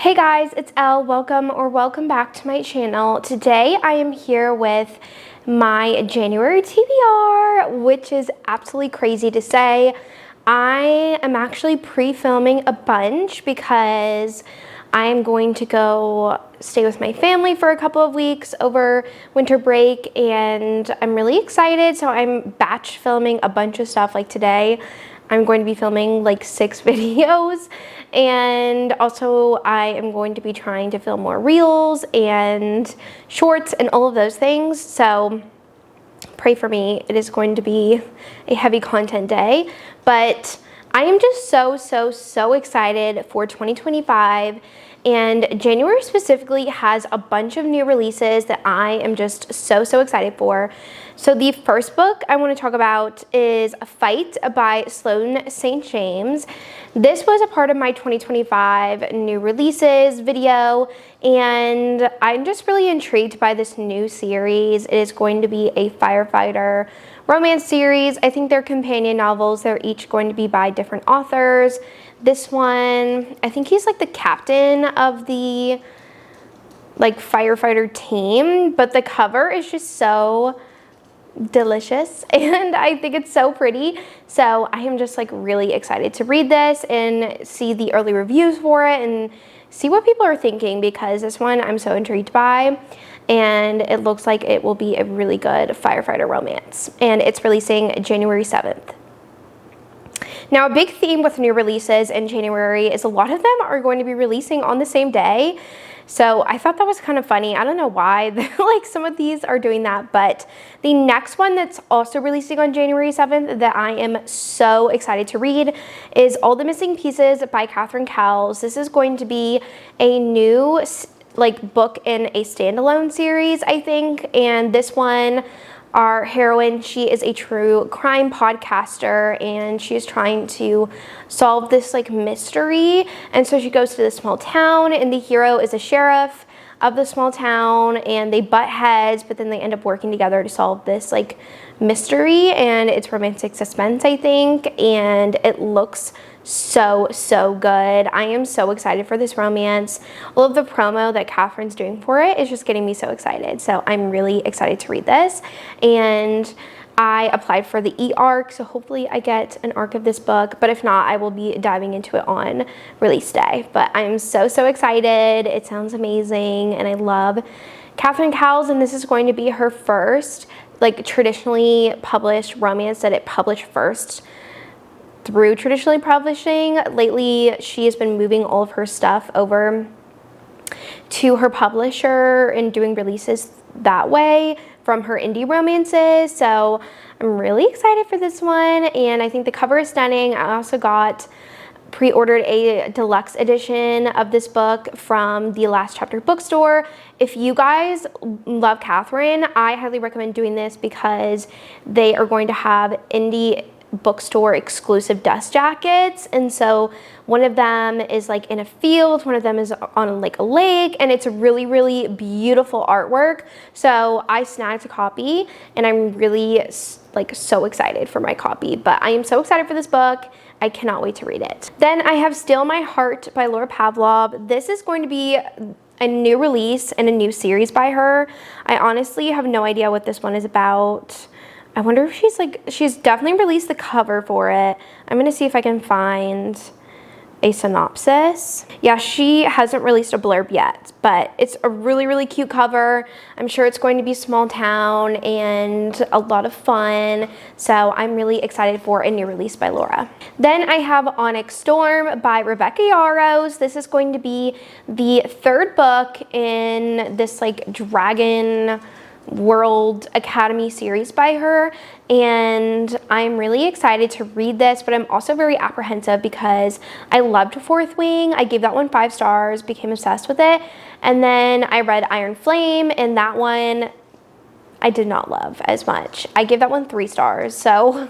Hey guys, it's Elle. Welcome back to my channel. Today I am here with my January TBR, which is absolutely crazy to say. I am actually pre-filming a bunch because I am going to go stay with my family for a couple of weeks over winter break, and I'm really excited. So I'm batch filming a bunch of stuff. Like today I'm going to be filming like 6 videos, and also I am going to be trying to film more reels and shorts and all of those things. So pray for me. It is going to be a heavy content day, but I am just so excited for 2025. And January specifically has a bunch of new releases that I am just so excited for. So the first book I want to talk about is Fight by Sloane St. James. This was a part of my 2025 new releases video, and I'm just really intrigued by this new series. It is going to be a firefighter romance series. I think they're companion novels. They're each going to be by different authors. This one, I think he's like the captain of the like firefighter team, but the cover is just so delicious and I think it's so pretty. So I am just like really excited to read this and see the early reviews for it and see what people are thinking, because this one I'm so intrigued by, and it looks like it will be a really good firefighter romance, and it's releasing January 7th. Now, a big theme with new releases in January is a lot of them are going to be releasing on the same day. So I thought that was kind of funny. I don't know why like some of these are doing that, but the next one that's also releasing on January 7th that I am so excited to read is All the Missing Pieces by Catherine Cowles. This is going to be a new like book in a standalone series, I think, and this one, our heroine, she is a true crime podcaster, and she is trying to solve this like mystery. And so she goes to this small town, and the hero is a sheriff of the small town, and they butt heads, but then they end up working together to solve this like mystery, and it's romantic suspense, I think, and it looks so good. I am so excited for this romance. All of the promo that Catherine's doing for it is just getting me so excited. So I'm really excited to read this, and I applied for the e-arc, so hopefully I get an arc of this book, but if not, I will be diving into it on release day. But I'm so excited. It sounds amazing, and I love Catherine Cowles, and this is going to be her first like traditionally published romance that it published first through traditionally publishing. Lately, she has been moving all of her stuff over to her publisher and doing releases that way from her indie romances. So I'm really excited for this one, and I think the cover is stunning. I also pre-ordered a deluxe edition of this book from the Last Chapter bookstore. If you guys love Catherine, I highly recommend doing this because they are going to have indie bookstore exclusive dust jackets, and so one of them is like in a field, one of them is on like a lake, and it's a really beautiful artwork. So I snagged a copy, and I'm really like so excited for my copy. But I am so excited for this book. I cannot wait to read it. Then I have Steal My Heart by Laura Pavlov. This is going to be a new release and a new series by her. I honestly have no idea what this one is about. I wonder if she's definitely released the cover for it. I'm gonna see if I can find a synopsis. Yeah, she hasn't released a blurb yet, but it's a really cute cover. I'm sure it's going to be small town and a lot of fun. So I'm really excited for a new release by Laura. Then I have Onyx Storm by Rebecca Yarros. This is going to be the third book in this like Dragon World Academy series by her, and I'm really excited to read this, but I'm also very apprehensive because I loved Fourth Wing. I gave that one 5 stars, became obsessed with it, and then I read Iron Flame, and that one I did not love as much. I gave that one 3 stars, so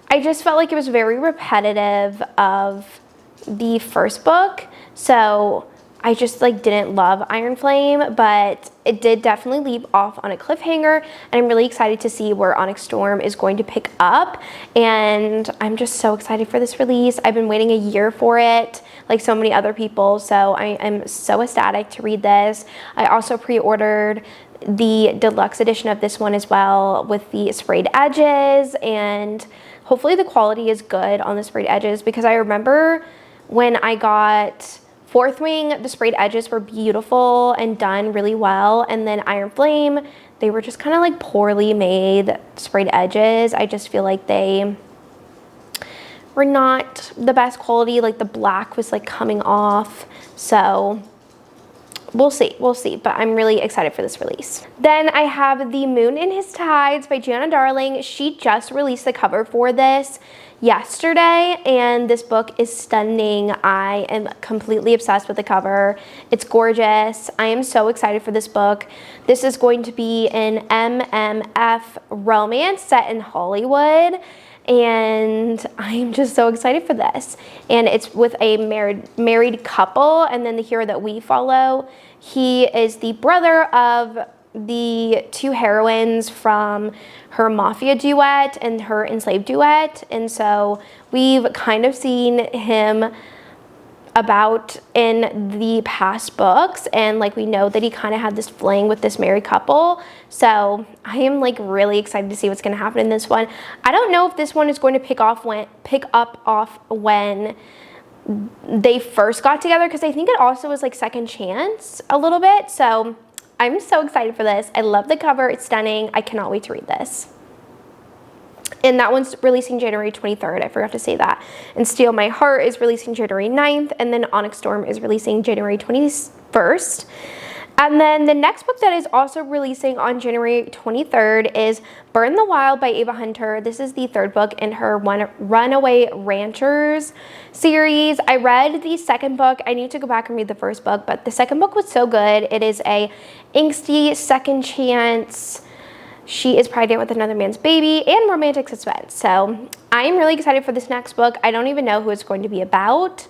I just felt like it was very repetitive of the first book. So I just like didn't love Iron Flame, but it did definitely leave off on a cliffhanger, and I'm really excited to see where Onyx Storm is going to pick up, and I'm just so excited for this release. I've been waiting a year for it, like so many other people, so I am so ecstatic to read this. I also pre-ordered the deluxe edition of this one as well with the sprayed edges, and hopefully the quality is good on the sprayed edges, because I remember when I got Fourth Wing, the sprayed edges were beautiful and done really well, and then Iron Flame, they were just kind of like poorly made sprayed edges. I just feel like they were not the best quality, like the black was like coming off, so we'll see, but I'm really excited for this release. Then I have The Moon in His Tides by Gianna Darling. She just released the cover for this yesterday, and this book is stunning. I am completely obsessed with the cover. It's gorgeous. I am so excited for this book. This is going to be an MMF romance set in Hollywood, and I'm just so excited for this. And it's with a married couple, and then the hero that we follow, he is the brother of the two heroines from her Mafia duet and her Enslaved duet, and so we've kind of seen him about in the past books, and like we know that he kind of had this fling with this married couple, so I am like really excited to see what's going to happen in this one. I don't know if this one is going to pick up when they first got together, because I think it also was like second chance a little bit, so I'm so excited for this. I love the cover. It's stunning. I cannot wait to read this. And that one's releasing January 23rd. I forgot to say that. And Steal My Heart is releasing January 9th. And then Onyx Storm is releasing January 21st. And then the next book that is also releasing on January 23rd is Burn the Wild by Ava Hunter. This is the third book in her Runaway Ranchers series. I read the second book. I need to go back and read the first book, but the second book was so good. It is a angsty second chance. She is pregnant with another man's baby and romantic suspense. So I'm really excited for this next book. I don't even know who it's going to be about,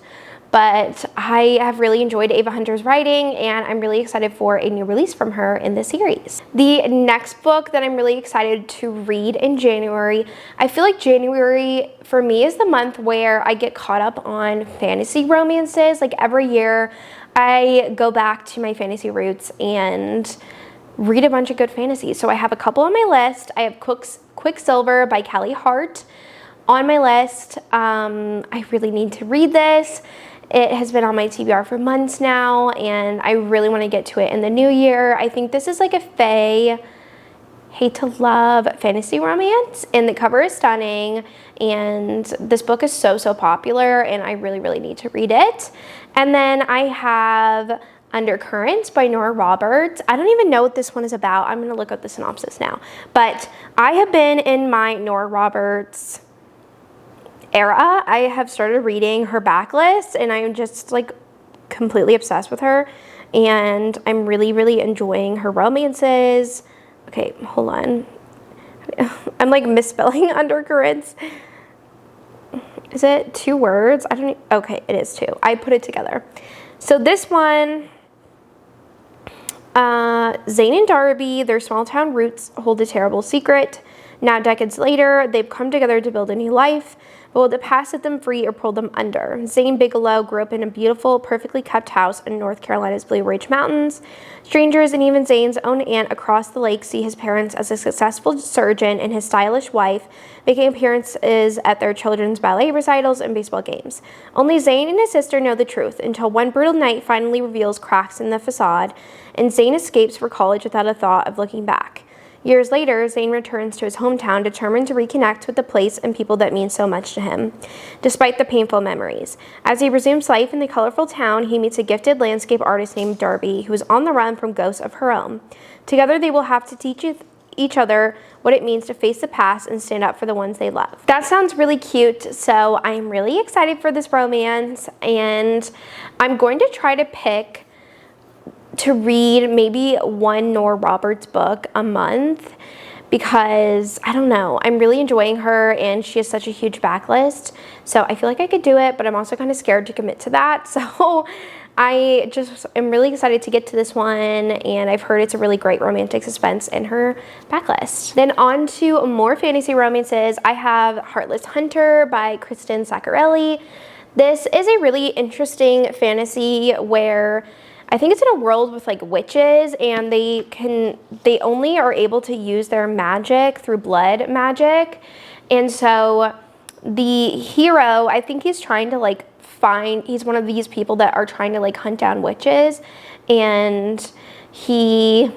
but I have really enjoyed Ava Hunter's writing, and I'm really excited for a new release from her in this series. The next book that I'm really excited to read in January, I feel like January for me is the month where I get caught up on fantasy romances. Like every year I go back to my fantasy roots and read a bunch of good fantasies. So I have a couple on my list. I have Quicksilver by Kelly Hart on my list. I really need to read this. It has been on my TBR for months now, and I really want to get to it in the new year. I think this is like a fae, hate to love fantasy romance, and the cover is stunning, and this book is so popular, and I really need to read it. And then I have Undercurrents by Nora Roberts. I don't even know what this one is about. I'm going to look up the synopsis now. But I have been in my Nora Roberts era. I have started reading her backlist, and I'm just like completely obsessed with her, and I'm really enjoying her romances. Okay, hold on. I'm like misspelling Undercurrents. Is it 2 words? I don't. Okay, it is 2. I put it together. So this one, Zane and Darby, their small town roots hold a terrible secret. Now, decades later, they've come together to build a new life, but will the past set them free or pull them under? Zane Bigelow grew up in a beautiful, perfectly kept house in North Carolina's Blue Ridge Mountains. Strangers and even Zane's own aunt across the lake see his parents as a successful surgeon and his stylish wife making appearances at their children's ballet recitals and baseball games. Only Zane and his sister know the truth until one brutal night finally reveals cracks in the facade, and Zane escapes for college without a thought of looking back. Years later, Zane returns to his hometown determined to reconnect with the place and people that mean so much to him, despite the painful memories. As he resumes life in the colorful town, he meets a gifted landscape artist named Darby, who is on the run from ghosts of her own. Together, they will have to teach each other what it means to face the past and stand up for the ones they love. That sounds really cute, so I'm really excited for this romance, and I'm going to try to pick to read maybe one Nora Roberts book a month, because I don't know, I'm really enjoying her and she has such a huge backlist, so I feel like I could do it, but I'm also kind of scared to commit to that. So I just am really excited to get to this one, and I've heard it's a really great romantic suspense in her backlist. Then on to more fantasy romances. I have Heartless Hunter by Kristen Saccarelli. This is a really interesting fantasy where I think it's in a world with like witches, and they only are able to use their magic through blood magic. And so the hero, I think he's trying to like he's one of these people that are trying to like hunt down witches, and he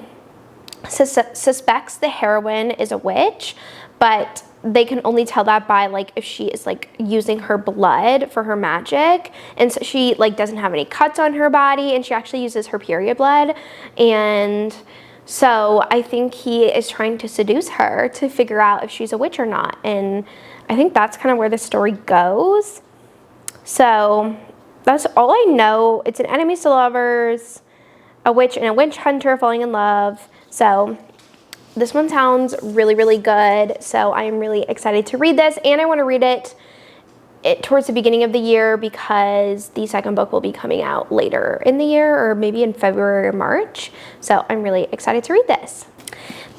suspects the heroine is a witch, but they can only tell that by like if she is like using her blood for her magic. And so she like doesn't have any cuts on her body, and she actually uses her period blood. And so I think he is trying to seduce her to figure out if she's a witch or not. And I think that's kind of where the story goes. So that's all I know. It's an enemies to lovers, a witch and a witch hunter falling in love. So this one sounds really, really good. So I am really excited to read this, and I want to read it towards the beginning of the year because the second book will be coming out later in the year, or maybe in February or March. So I'm really excited to read this.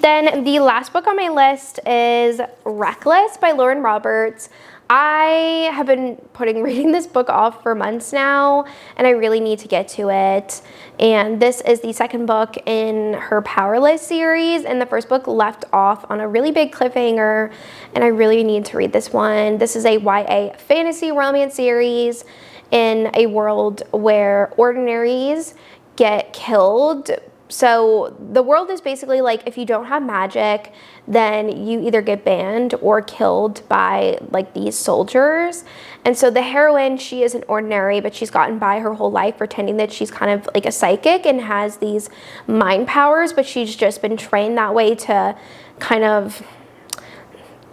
Then the last book on my list is Reckless by Lauren Roberts. I have been reading this book off for months now, and I really need to get to it. And this is the second book in her Powerless series, and the first book left off on a really big cliffhanger, and I really need to read this one. This is a YA fantasy romance series in a world where ordinaries get killed. So the world is basically like, if you don't have magic, then you either get banned or killed by like these soldiers. And so the heroine, she is an ordinary, but she's gotten by her whole life pretending that she's kind of like a psychic and has these mind powers, but she's just been trained that way to kind of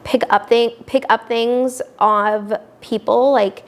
pick up things of people, like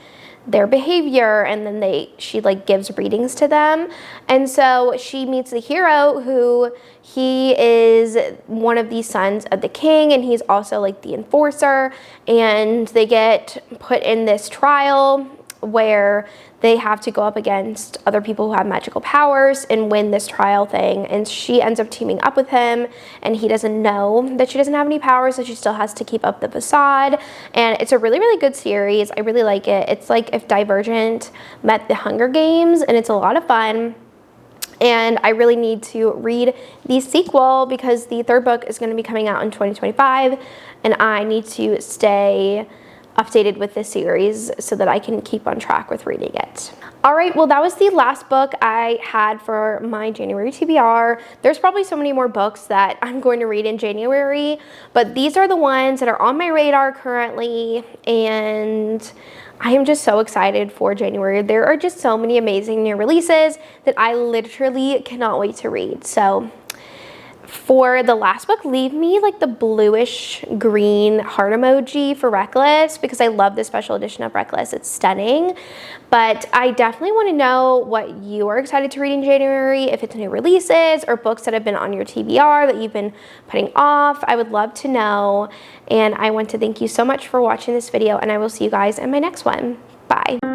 their behavior, and then she like gives readings to them. And so she meets the hero, who he is one of the sons of the king, and he's also like the enforcer, and they get put in this trial where they have to go up against other people who have magical powers and win this trial thing. And she ends up teaming up with him, and he doesn't know that she doesn't have any powers, so she still has to keep up the facade. And it's a really, really good series. I really like it. It's like if Divergent met the Hunger Games, and it's a lot of fun. And I really need to read the sequel because the third book is going to be coming out in 2025, and I need to stay updated with this series so that I can keep on track with reading it. All right, well, that was the last book I had for my January TBR. There's probably so many more books that I'm going to read in January, but these are the ones that are on my radar currently, and I am just so excited for January. There are just so many amazing new releases that I literally cannot wait to read. So for the last book, leave me like the bluish green heart emoji for Reckless, because I love the special edition of Reckless. It's stunning. But I definitely want to know what you are excited to read in January, if it's new releases or books that have been on your TBR that you've been putting off. I would love to know. And I want to thank you so much for watching this video, and I will see you guys in my next one. Bye.